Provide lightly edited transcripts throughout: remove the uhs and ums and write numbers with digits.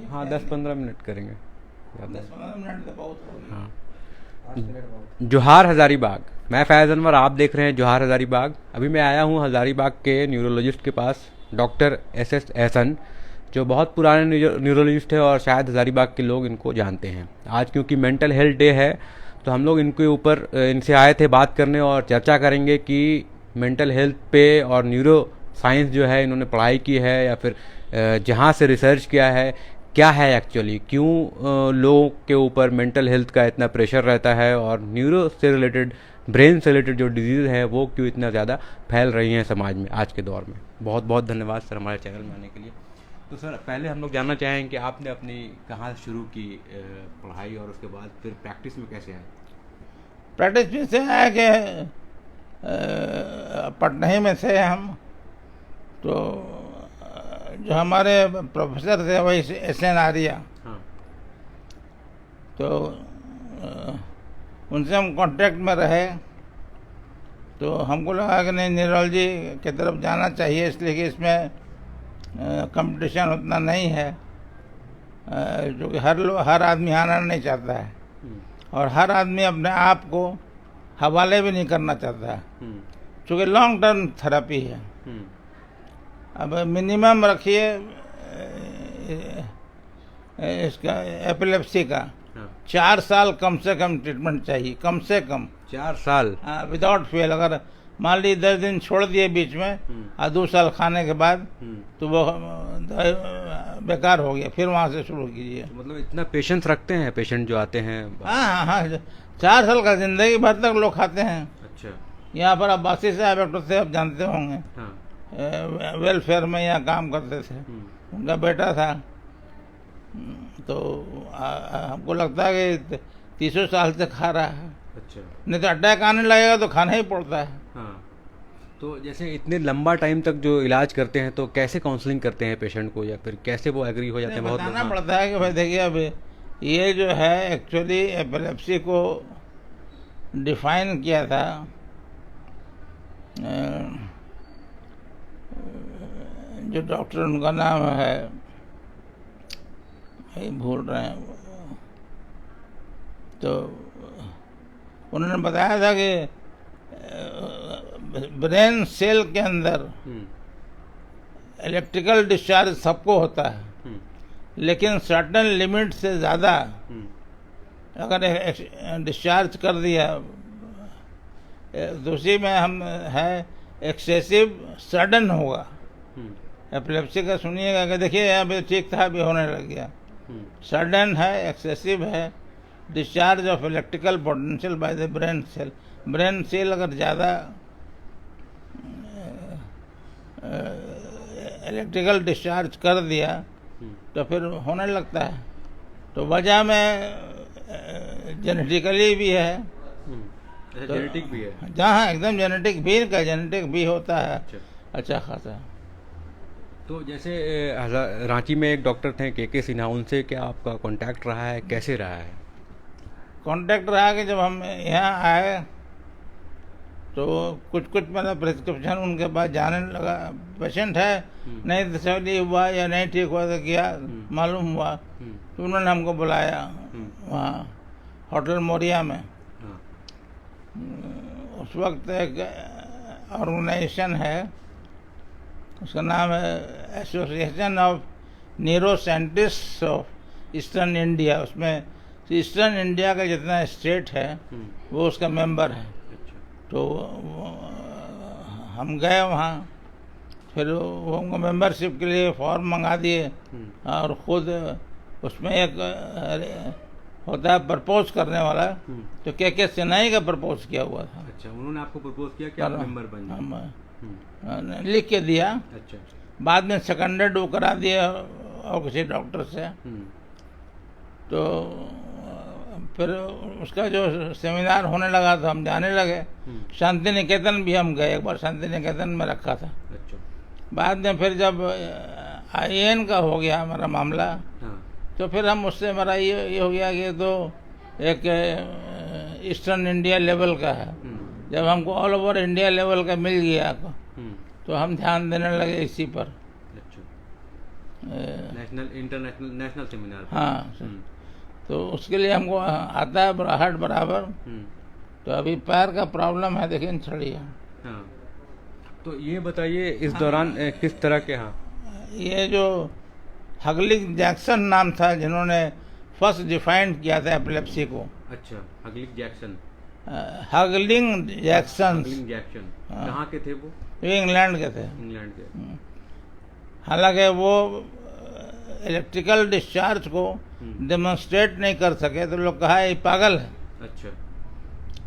हाँ 10-15 मिनट करेंगे। 10-15 मिनट तो बहुत हो गया। हाँ। 5 मिनट बहुत। जोहार हज़ारीबाग। मैं फैज़ अनवर, आप देख रहे हैं जोहार हज़ारीबाग। अभी मैं आया हूँ हज़ारीबाग के न्यूरोलॉजिस्ट के पास, डॉक्टर एस एहसन, जो बहुत पुराने न्यूरोलॉजिस्ट है और शायद हज़ारीबाग के लोग इनको जानते हैं। आज क्योंकि मेंटल हेल्थ डे है तो हम लोग इनके ऊपर इनसे आए थे बात करने और चर्चा करेंगे कि मेंटल हेल्थ पे और न्यूरो साइंस जो है इन्होंने पढ़ाई की है या फिर जहाँ से रिसर्च किया है, क्या है एक्चुअली, क्यों लोगों के ऊपर मेंटल हेल्थ का इतना प्रेशर रहता है और न्यूरो से रिलेटेड, ब्रेन से रिलेटेड जो डिजीज़ है वो क्यों इतना ज़्यादा फैल रही हैं समाज में आज के दौर में। बहुत बहुत धन्यवाद सर हमारे चैनल में आने के लिए। तो सर पहले हम लोग जानना चाहेंगे कि आपने अपनी कहाँ शुरू की पढ़ाई और उसके बाद फिर प्रैक्टिस में कैसे आए? प्रैक्टिस में से है कि पटना ही में थे हम, तो जो हमारे प्रोफेसर थे वही एस.एन. आर्या, हाँ। तो उनसे हम कांटेक्ट में रहे। तो हमको लगा कि नहीं, न्यूरोलॉजी की तरफ जाना चाहिए, इसलिए कि इसमें कंपटीशन उतना नहीं है, जो कि हर आदमी आना नहीं चाहता है और हर आदमी अपने आप को हवाले भी नहीं करना चाहता है, चूँकि लॉन्ग टर्म थेरेपी है। अब मिनिमम रखिए इसका एपिलेप्सी का 4 साल कम से कम ट्रीटमेंट चाहिए, कम से कम 4 साल विदाउट फेल। अगर मान लीजिए 10 दिन छोड़ दिए बीच में और 2 साल खाने के बाद तो वो बेकार हो गया, फिर वहाँ से शुरू कीजिए। तो मतलब इतना पेशेंस रखते हैं पेशेंट जो आते हैं? हाँ हाँ हाँ, 4 साल का जिंदगी भर तक लोग खाते हैं। अच्छा। यहाँ पर अब्बासी साहब डॉक्टर थे, आप जानते होंगे, हाँ। वेलफेयर में यहाँ काम करते थे, उनका बेटा था। तो हमको लगता है कि 30 साल से खा रहा है। अच्छा। नहीं तो अटैक आने लगेगा तो खाना ही पड़ता है। हाँ। तो जैसे इतने लंबा टाइम तक जो इलाज करते हैं तो कैसे काउंसलिंग करते हैं पेशेंट को, या फिर कैसे वो एग्री हो जाते हैं? बहुत बताना पड़ता है कि भाई देखिए, अब ये जो है एक्चुअली एपिलेप्सी को डिफाइन किया था जो डॉक्टर, उनका नाम है, भूल रहे हैं, तो उन्होंने बताया था कि ब्रेन सेल के अंदर इलेक्ट्रिकल डिस्चार्ज सबको होता है, लेकिन सर्टेन लिमिट से ज़्यादा अगर डिस्चार्ज कर दिया, दूसरी में हम है एक्सेसिव सडन होगा। एपिलेप्सी का सुनिएगा कि देखिए अभी ठीक था, अभी होने लग गया। सडन है, एक्सेसिव है, discharge of electrical potential by the brain cell. Brain cell अगर ज़्यादा इलेक्ट्रिकल डिस्चार्ज कर दिया तो फिर होने लगता है। तो वजह में जेनेटिकली भी है, तो जेनेटिक भी है। जहाँ एकदम जेनेटिक भी होता है। अच्छा खासा। तो जैसे रांची में एक डॉक्टर थे के सिन्हा, उनसे क्या आपका कांटेक्ट रहा है, कैसे रहा है? कांटेक्ट रहा कि जब हम यहाँ आए तो कुछ मेरा प्रिस्क्रिप्शन उनके पास जाने लगा। पेशेंट है, नहीं तसल्ली हुआ या नहीं ठीक हुआ तो क्या मालूम हुआ, तो उन्होंने हमको बुलाया वहाँ होटल मोरिया में। उस वक्त एक ऑर्गेनाइजेशन है, उसका नाम है association of neuro scientist of eastern India. उसमें ईस्टर्न इंडिया का जितना स्टेट है वो उसका मेंबर है। तो हम गए वहाँ, फिर वो हमको मेंबरशिप के लिए फॉर्म मंगा दिए और ख़ुद उसमें एक होता है प्रपोज करने वाला, तो के सिन्हा का प्रपोज किया हुआ था। अच्छा, उन्होंने आपको प्रपोज किया कि आप मेंबर बन जाए? लिख के दिया। अच्छा। बाद में सेकेंडेड वो करा दिया और किसी डॉक्टर से। तो फिर उसका जो सेमिनार होने लगा तो हम जाने लगे। शांति निकेतन भी हम गए, एक बार शांति निकेतन में रखा था। अच्छा। बाद में फिर जब IAN का हो गया हमारा मामला, तो फिर हम उससे हमारा ये हो गया कि तो एक ईस्टर्न इंडिया लेवल का है। जब हमको ऑल ओवर इंडिया लेवल का मिल गया तो हम ध्यान देने लगे इसी पर। अच्छा। नेशनल इंटरनेशनल नेशनल सेमिनार पे। हाँ, तो उसके लिए हमको आता है हार्ट बराबर। तो अभी पैर का प्रॉब्लम है, लेकिन छड़ी है। हाँ, तो ये बताइए इस दौरान किस तरह के, हाँ, ये जो हगलिक जैक्सन नाम था जिन्होंने फर्स्ट डिफाइन किया था एपिलेप्सी को। अच्छा, हगलिक जैक्सन। हगलिंग जैक्सन हगलिंग जैक्सन हाँ। कहाँ के थे वो? इंग्लैंड के थे। इंग्लैंड के। हालांकि वो इलेक्ट्रिकल डिस्चार्ज को डेमोन्स्ट्रेट नहीं कर सके, तो लोग कहा ये पागल है। अच्छा।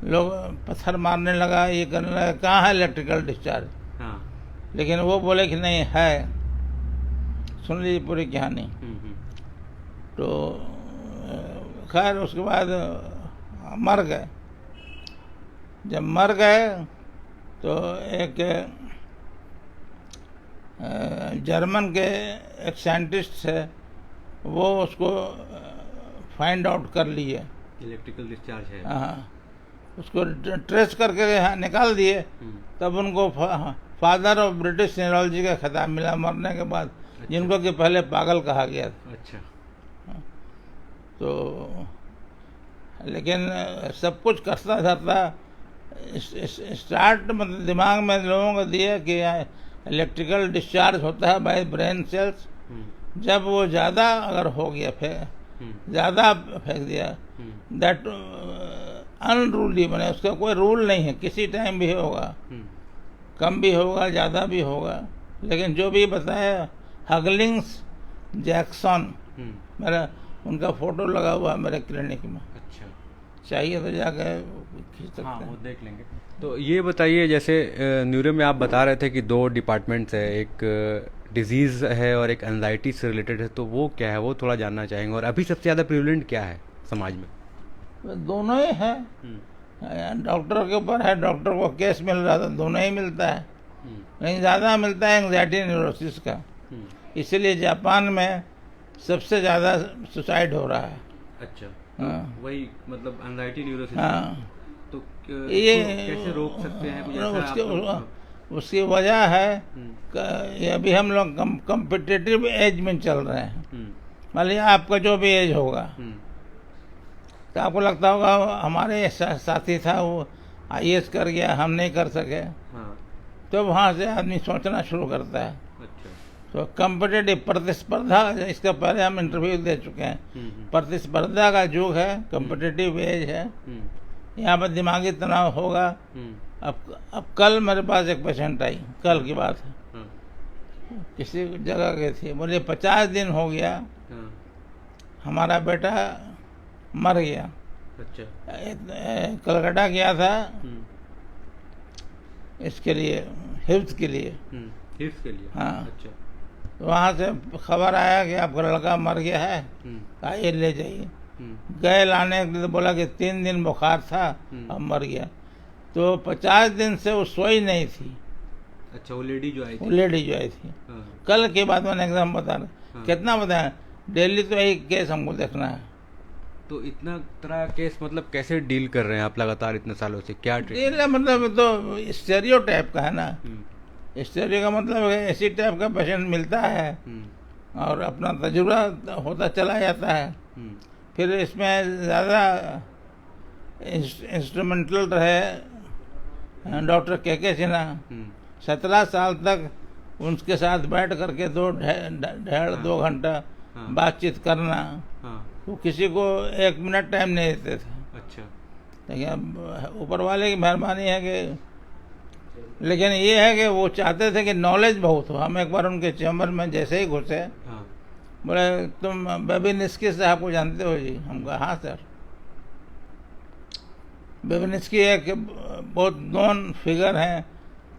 लोग पत्थर मारने लगा, ये करने लगा, कहाँ है इलेक्ट्रिकल डिस्चार्ज। हाँ। लेकिन वो बोले कि नहीं है। सुन लीजिए पूरी कहानी। तो खैर उसके बाद मर गए। जब मर गए तो एक जर्मन के एक साइंटिस्ट थे, वो उसको फाइंड आउट कर लिए। इलेक्ट्रिकल डिस्चार्ज है। हाँ, उसको ट्रेस करके यहाँ निकाल दिए। तब उनको फादर ऑफ ब्रिटिश न्यूरोलॉजी का खिताब मिला मरने के बाद। अच्छा। जिनको कि पहले पागल कहा गया था। अच्छा। तो लेकिन सब कुछ करता धरता स्टार्ट मतलब दिमाग में लोगों को दिया कि इलेक्ट्रिकल डिस्चार्ज होता है बाय ब्रेन सेल्स। जब वो ज़्यादा अगर हो गया फिर ज़्यादा फेंक दिया, दैट अनरूली बने, उसका कोई रूल नहीं है, किसी टाइम भी होगा, कम भी होगा, ज़्यादा भी होगा। लेकिन जो भी बताया हगलिंग्स जैक्सन, मेरा उनका फोटो लगा हुआ है मेरे क्लिनिक में। अच्छा, चाहिए तो जाके खींच सकते हाँ, हैं। वो देख लेंगे। तो ये बताइए, जैसे न्यूरो में आप बता रहे थे कि 2 डिपार्टमेंट्स है, एक डिजीज़ है और एक एंजाइटी से रिलेटेड है, तो वो क्या है, वो थोड़ा जानना चाहेंगे। और अभी सबसे ज़्यादा प्रिवलेंट क्या है समाज में? दोनों ही है। डॉक्टर के ऊपर है, डॉक्टर को केस मिल रहा था, दोनों ही मिलता है। लेकिन ज़्यादा मिलता है एंग्जाइटी न्यूरोसिस का। इसलिए जापान में सबसे ज़्यादा सुसाइड हो रहा है। अच्छा। हाँ। वही मतलब एंजाइटी न्यूरोसिस। हाँ, तो ये कैसे रोक सकते हैं? कुछ ऐसा उसकी वजह है कि अभी हम लोग कम्पिटिटिव एज में चल रहे हैं। मान लीजिए आपका जो भी एज होगा, तो आपको लगता होगा हमारे साथी था वो IAS कर गया, हम नहीं कर सके। हाँ। तो वहाँ से आदमी सोचना शुरू करता है। अच्छा। तो कम्पिटिटिव प्रतिस्पर्धा, इसका पहले हम इंटरव्यू दे चुके हैं। प्रतिस्पर्धा का युग है, कम्पिटिटिव एज है। यहाँ पर दिमागी तनाव होगा। अब कल मेरे पास एक पेशेंट आई, कल की बात है, किसी जगह गई थी, बोले 50 दिन हो गया हमारा बेटा मर गया। अच्छा। कलकत्ता गया था इसके लिए, हिफ्ज के लिए। हिफ्ज के लिए? हाँ। अच्छा। तो वहाँ से खबर आया कि आपका लड़का मर गया है, आइए ले जाइए। गए लाने के लिए, बोला कि 3 दिन बुखार था, अब मर गया। तो 50 दिन से वो सोई नहीं थी। अच्छा, वो लेडी जो आई थी? वो लेडी जो आई थी। कल के बाद मैंने एकदम बता रहा, कितना बताया, डेली तो एक केस हमको देखना है। तो इतना तरह केस मतलब कैसे डील कर रहे हैं आप लगातार इतने सालों से? क्या डील मतलब तो स्टेरियो टाइप का है ना। स्टेरियो का मतलब है ऐसी टाइप का पेशेंट मिलता है और अपना तजुर्बा होता चला जाता है। फिर इसमें ज़्यादा इंस्ट्रूमेंटल रहे डॉक्टर के सिन्हा। 17 साल तक उनके साथ बैठ करके 2 घंटा बातचीत करना। वो किसी को 1 मिनट टाइम नहीं देते थे। अच्छा। लेकिन ऊपर वाले की मेहरबानी है कि, लेकिन ये है कि वो चाहते थे कि नॉलेज बहुत हो। हम एक बार उनके चैम्बर में जैसे ही घुसे, बोले तुम बेबिनिस्की साहब को जानते हो जी? हम कहा हाँ सर। बेबिनिस्की एक बहुत नोन फिगर हैं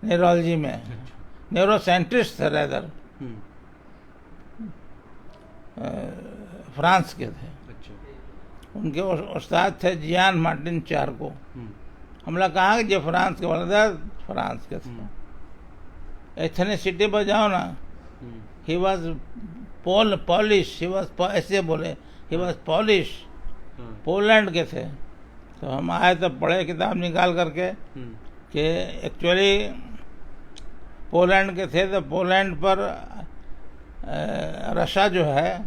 न्यूरोलॉजी में, न्यूरो साइंटिस्ट थे रेदर, फ्रांस के थे। अच्छा। उनके उस्ताद थे जियान मार्टिन चार्को। हमने कहा कि जो फ्रांस के वाले फ्रांस के थे। एथनिसिटी पर जाओ ना, he was polish, he was, ऐसे बोले, ही वॉज पॉलिश, पोलैंड के थे। तो हम आए तो पढ़े किताब निकाल करके कि एक्चुअली पोलैंड के थे। तो पोलैंड पर रशिया जो है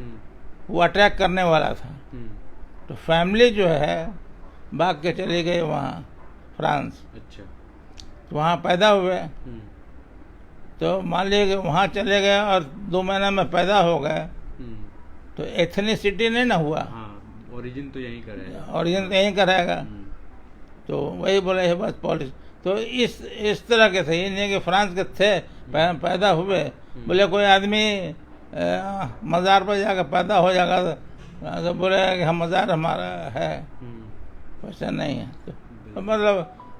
वो अटैक करने वाला था, तो फैमिली जो है भाग के चले गए वहाँ फ्रांस। अच्छा। तो वहाँ पैदा हुए, तो मान लीजिए कि वहाँ चले गए और 2 महीने में पैदा हो गए, तो एथनिसिटी नहीं ना हुआ, हाँ, ओरिजिन तो यहीं का रहेगा। ओरिजिन तो यहीं का रहेगा। तो वही बोले है बस पॉलिसी। तो इस तरह के थे, ये नहीं कि फ्रांस के थे पैदा हुए, बोले कोई आदमी मज़ार पर जाकर पैदा हो जाएगा तो बोले कि हम मज़ार हमारा है, वैसा नहीं है। तो मतलब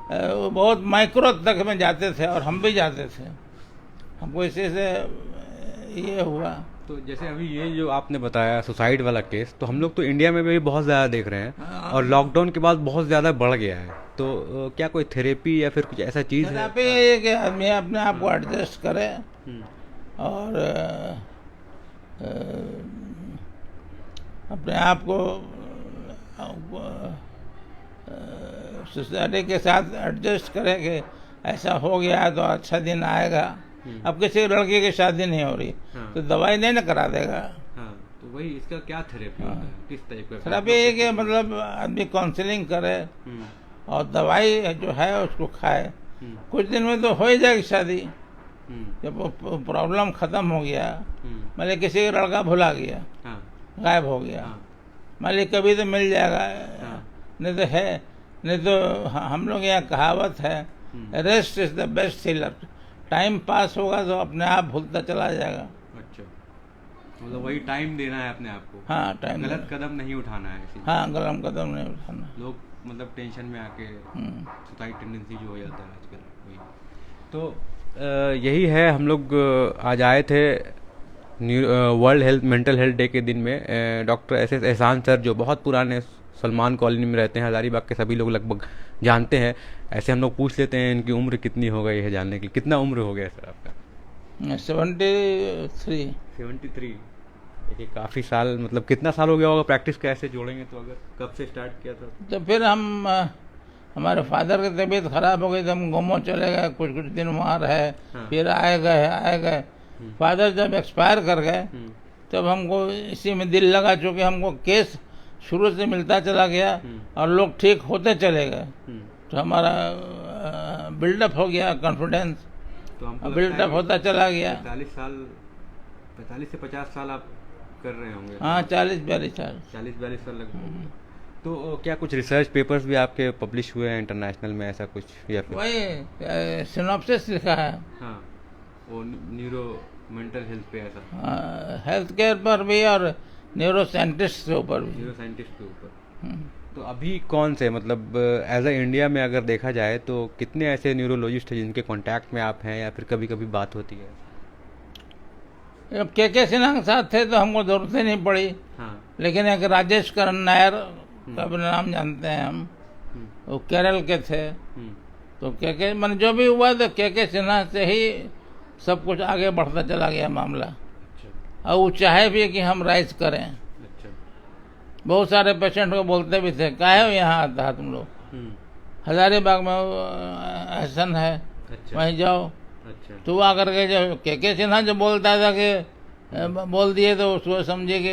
वो बहुत माइक्रो तक में जाते थे और हम भी जाते थे, हमको इसी से ये हुआ। तो जैसे अभी ये जो आपने बताया सुसाइड वाला केस, तो हम लोग तो इंडिया में भी बहुत ज़्यादा देख रहे हैं और लॉकडाउन के बाद बहुत ज़्यादा बढ़ गया है। तो क्या कोई थेरेपी या फिर कुछ ऐसा चीज़ है? थेरेपी है कि आदमी अपने आप को एडजस्ट करे और अपने आप को सोसाइटी के साथ एडजस्ट करे कि ऐसा हो गया है तो अच्छा दिन आएगा। अब किसी लड़की की शादी नहीं हो रही, तो दवाई नहीं ना करा देगा। हाँ, तो वही इसका क्या थेरेपी होता है, किस टाइप का थेरेपी है कि मतलब आदमी काउंसलिंग करे और दवाई जो है उसको खाए। कुछ दिन में तो हो ही जाएगी शादी, जब प्रॉब्लम खत्म हो गया। मान ली किसी का लड़का भुला गया, गायब हो गया, मान ली कभी तो मिल जाएगा, नहीं तो है, नहीं तो हम लोग यहाँ कहावत है, rest is the best healer. Time pass होगा तो अपने आप भूलता चला जाएगा। अच्छा, मतलब वही टाइम देना है अपने आप को। हाँ, टाइम, गलत कदम नहीं उठाना है। हाँ, गलत कदम नहीं उठाना। लोग मतलब टेंशन में आके सुसाइड टेंडेंसी जो हो जाता है आजकल, वही। तो यही है, हम लोग आज आए थे वर्ल्ड मेंटल हेल्थ डे के दिन में। डॉक्टर एस एहसान सर जो बहुत पुराने सलमान कॉलोनी में रहते हैं, हज़ारीबाग के सभी लोग लगभग जानते हैं। ऐसे हम लोग पूछ लेते हैं इनकी उम्र कितनी हो गई है जानने के लिए। कितना उम्र हो गया सर आपका? 73। 73। देखिए काफ़ी साल, मतलब कितना साल हो गया होगा प्रैक्टिस कैसे जोड़ेंगे तो, अगर कब से स्टार्ट किया था? तो फिर हम हमारे फादर की तबीयत खराब हो गई तो हम गोमो चले गए, कुछ दिन वहाँ रहे। हाँ। फिर आए गए। फादर जब एक्सपायर कर गए तब हमको इसी में दिल लगा, चूँकि हमको केस शुरू से मिलता चला गया और लोग ठीक होते चले गए, तो हमारा बिल्डअप हो गया कॉन्फिडेंस, तो हमको बिल्डअप होता चला गया। 45 से 50 साल आप कर रहे होंगे। हाँ, 40-42 साल। 40-42 साल लगभग। तो क्या कुछ रिसर्च पेपर्स भी आपके पब्लिश हुए हैं इंटरनेशनल में, ऐसा कुछ? या फिर वही सिनॉप्सिस लिखा है। हाँ, वो न्यूरो मेंटल हेल्थ पे ऐसा, हेल्थ केयर पर भी और न्यूरो साइंटिस्ट के ऊपर भी। न्यूरो साइंटिस्ट के ऊपर। तो अभी कौन से, मतलब एज ए इंडिया में अगर देखा जाए तो कितने ऐसे न्यूरोलॉजिस्ट हैं जिनके कांटेक्ट में आप हैं या फिर कभी कभी बात होती है? अब के सिन्हा के साथ थे तो हमको जरूरत ही नहीं पड़ी। हाँ। लेकिन एक राजेश करण नायर का भी नाम जानते हैं हम, वो केरल के थे। तो के मन जो भी हुआ तो के सिन्हा से ही सब कुछ आगे बढ़ता चला गया मामला। अच्छा। और वो चाहे भी कि हम राइज करें। अच्छा। बहुत सारे पेशेंट को बोलते भी थे, काहे हो यहाँ आता है तुम लोग, हजारीबाग में एहसन है, अच्छा। वहीं जाओ। अच्छा। तो वो आकर के जो के सिन्हा जो बोलता था कि बोल दिए तो उसको समझे कि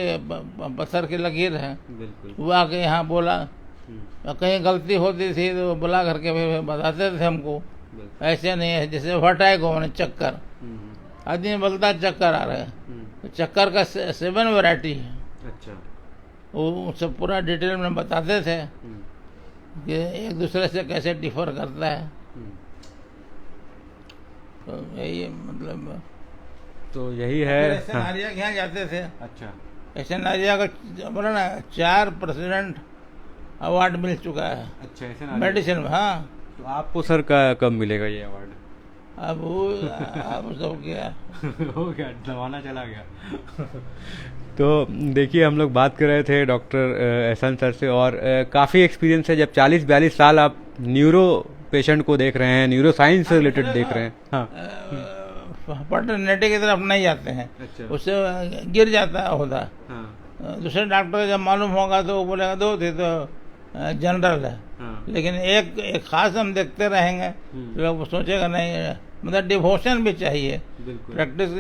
पत्थर की लकीर है। बिल्कुल। वो आके यहाँ बोला, और कहीं गलती होती थी तो बुला करके भी बताते थे हमको। ऐसे नहीं है जैसे वर्टाइगो मैंने चक्कर, आदमी बोलता चक्कर आ रहा है, तो चक्कर का 7 वैरायटी है। अच्छा। वो सब पूरा डिटेल में बताते थे कि एक दूसरे से कैसे डिफर करता है। तो यही मतलब, तो यही है। ऐसे नारिया के यहाँ जाते थे। अच्छा। ऐसे नारिया का बोला ना 4 प्रेसिडेंट अवार्ड मिल चुका है। अच्छा, ऐसे मेडिसिन में। हाँ, तो आपको सर का कब मिलेगा ये अवार्ड? अब सब क्या हो गया, जमाना चला गया। तो देखिए हम लोग बात कर रहे थे डॉक्टर एहसान सर से, और काफ़ी एक्सपीरियंस है। जब 40-42 साल आप न्यूरो पेशेंट को देख रहे हैं, न्यूरो साइंस से रिलेटेड देख रहे हैं। हाँ। पटर्निटी की तरफ नहीं जाते हैं। अच्छा। उससे गिर जाता होता। हाँ। दूसरे डॉक्टर जब मालूम होगा तो वो बोलेगा 2 थे तो जनरल है। हाँ। लेकिन एक खास हम देखते रहेंगे तो लोग सोचेगा नहीं मतलब डिवोशन भी चाहिए बिल्कुल प्रैक्टिस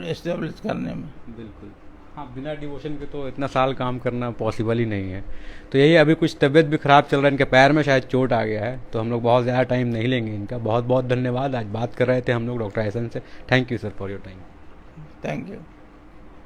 इस्टेब्लिश करने में। बिल्कुल। हाँ, बिना डिवोशन के तो इतना साल काम करना पॉसिबल ही नहीं है। तो यही, अभी कुछ तबीयत भी ख़राब चल रहा है, इनके पैर में शायद चोट आ गया है, तो हम लोग बहुत ज़्यादा टाइम नहीं लेंगे इनका। बहुत बहुत धन्यवाद। आज बात कर रहे थे हम लोग डॉक्टर एहसन से। Thank you sir for your time. Thank you.